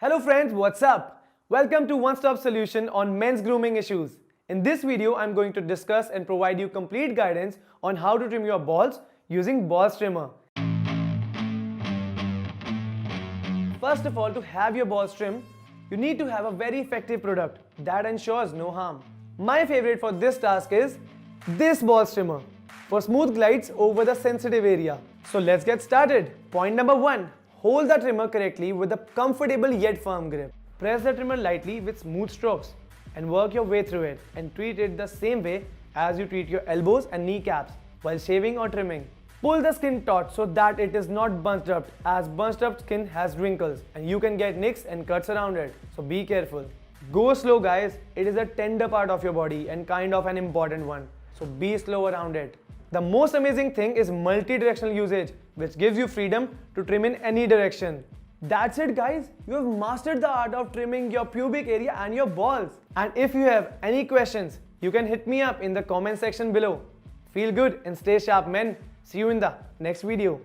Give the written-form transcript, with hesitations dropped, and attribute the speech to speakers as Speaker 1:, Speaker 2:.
Speaker 1: Hello friends, what's up? Welcome to One Stop Solution on men's grooming issues. In this video, I'm going to discuss and provide you complete guidance on how to trim your balls using balls trimmer. First of all, to have your balls trimmed, you need to have a very effective product that ensures no harm. My favorite for this task is this balls trimmer for smooth glides over the sensitive area. So let's get started. Point number 1. Hold the trimmer correctly with a comfortable yet firm grip. Press the trimmer lightly with smooth strokes and work your way through it, and treat it the same way as you treat your elbows and kneecaps while shaving or trimming. Pull the skin taut so that it is not bunched up, as bunched up skin has wrinkles and you can get nicks and cuts around it, so be careful. Go slow guys, it is a tender part of your body and kind of an important one, so be slow around it. The most amazing thing is multi-directional usage, which gives you freedom to trim in any direction. That's it guys, you have mastered the art of trimming your pubic area and your balls. And if you have any questions, you can hit me up in the comment section below. Feel good and stay sharp men. See you in the next video.